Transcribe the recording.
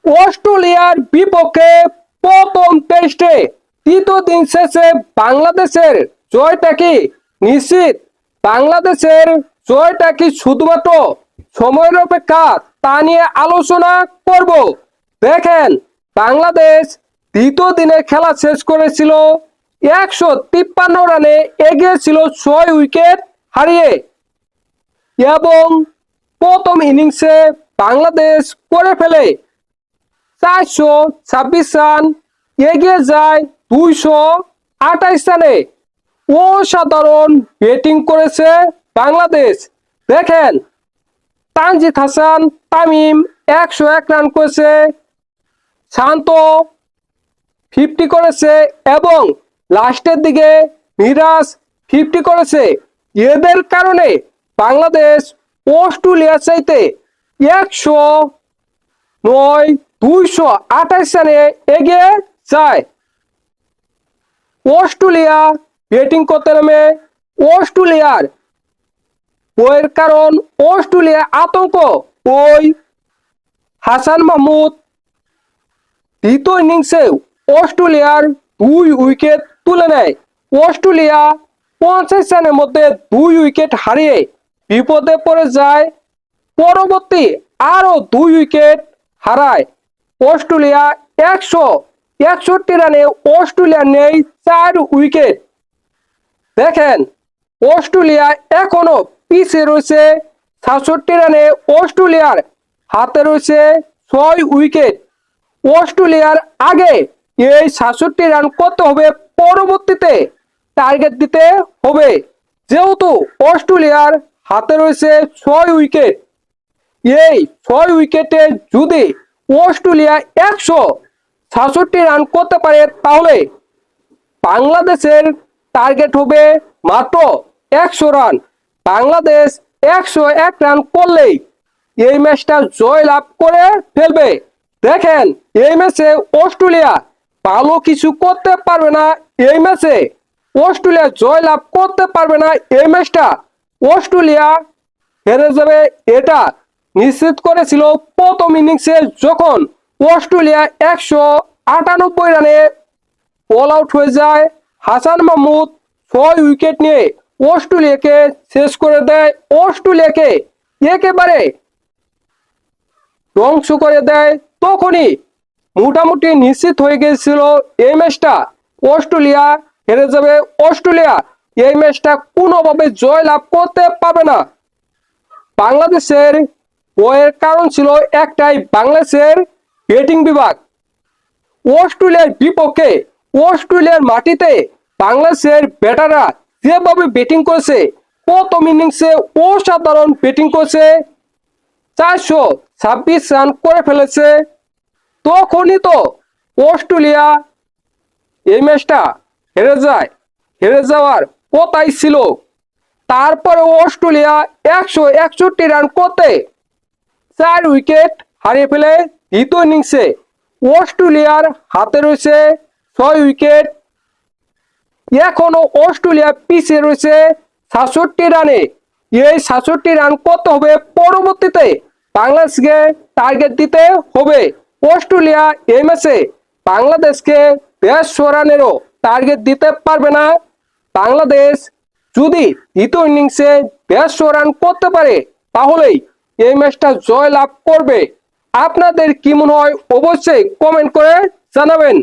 অস্ট্রেলিয়ার বিপক্ষে প্রথম টেস্টে তৃতীয় দিন শেষে বাংলাদেশের জয়টা কি নিশ্চিত? বাংলাদেশের জয়টা কি শুধুমাত্র সময়ের অপেক্ষা? তা নিয়ে আলোচনা করব। দেখেন, বাংলাদেশ তৃতীয় দিনের খেলা শেষ করেছিল 153 রানে, এগিয়ে ছিল 6 উইকেট হারিয়ে এবং প্রথম ইনিংসে বাংলাদেশ করে ফেলে 426 রান, এগিয়ে যায় 228 রানে। অসাধারণ ব্যাটিং করেছে বাংলাদেশ। দেখেন, তানজিদ হাসান তামিম 101 রান করেছে, শান্ত 50 করেছে এবং লাস্টের দিকে মিরাজ 50 করেছে। এদের কারণে বাংলাদেশ অস্ট্রেলিয়ার চাইতে 228 রানে এগিয়ে যায়। অস্ট্রেলিয়া ব্যাটিং করতে নামে অস্ট্রেলিয়ার বইয়ের কারণ অস্ট্রেলিয়া আতঙ্ক। ওই হাসান মাহমুদ দ্বিতীয় ইনিংসে অস্ট্রেলিয়ার 2 উইকেট তুলে নেয়। অস্ট্রেলিয়া 50 রানের মধ্যে 2 উইকেট হারিয়ে বিপদে পড়ে যায়। পরবর্তী আরো 2 উইকেট হারায় অস্ট্রেলিয়া। 161 রানে অস্ট্রেলিয়া নেই 4 উইকেট। দেখেন, অস্ট্রেলিয়া এখনো পিছিয়ে রয়েছে 67 রানে। অস্ট্রেলিয়ার হাতে রয়েছে 6 উইকেট। অস্ট্রেলিয়ার আগে এই 67 রান করতে হবে, পরবর্তীতে টার্গেট দিতে হবে। যেহেতু অস্ট্রেলিয়ার হাতে রয়েছে 6 উইকেট, এই 6 উইকেটে যদি অস্ট্রেলিয়া 166 রান করতে পারে তাহলে বাংলাদেশের টার্গেট হবে মাত্র 100 রান। বাংলাদেশ 101 রান করলেই এই ম্যাচটা জয় লাভ করে ফেলবে। দেখেন, এই ম্যাচে অস্ট্রেলিয়া ভালো কিছু করতে পারবে না। এই ম্যাচে অস্ট্রেলিয়া জয় লাভ করতে পারবে না। এই ম্যাচটা অস্ট্রেলিয়া হেরে যাবে, এটা নিশ্চিত করেছিল প্রথম ইনিংসে যখন অস্ট্রেলিয়া 198 রানে অল আউট হয়ে যায়। হাসান মাহমুদ 6 উইকেট নিয়ে অস্ট্রেলিয়াকে শেষ করে দেয়, অস্ট্রেলিয়াকে একেবারে ধ্বংস করে দেয়। তখনই মোটামুটি নিশ্চিত হয়ে গিয়েছিল এই ম্যাচটা অস্ট্রেলিয়া হেরে যাবে। অস্ট্রেলিয়া এই ম্যাচটা কোনোভাবে জয় লাভ করতে পারবে না। বাংলাদেশের বয়ের কারণ ছিল একটাই, বাংলাদেশের ব্যাটিং বিভাগ। অস্ট্রেলিয়ার বিপক্ষে অস্ট্রেলিয়ার মাটিতে বাংলাদেশের ব্যাটাররা যেভাবে ব্যাটিং করেছে, প্রথম ইনিংসে অসাধারণ ব্যাটিং করেছে, 426 রান করে ফেলেছে। তখনই তো অস্ট্রেলিয়া এই ম্যাচটা হেরে যায়, হেরে যাওয়ার কথাই ছিল। তারপরে অস্ট্রেলিয়া 161 রান করতে 4 উইকেট হারিয়ে ফেলে দ্বিতীয় ইনিংসে। অস্ট্রেলিয়ার হাতে রয়েছে 6 উইকেট। এখনো অস্ট্রেলিয়া পিছিয়ে রয়েছে 67 রানে। এই 67 রান করতে হবে, পরবর্তীতে বাংলাদেশকে টার্গেট দিতে হবে। অস্ট্রেলিয়া এই ম্যাচে বাংলাদেশকে 150 রানেরও টার্গেট দিতে পারবে না। বাংলাদেশ যদি দ্বিতীয় ইনিংসে 150 রান করতে পারে তাহলেই এই ম্যাচটা জয় লাভ করবে। আপনাদের কি মনে হয় অবশ্যই কমেন্ট করে জানাবেন।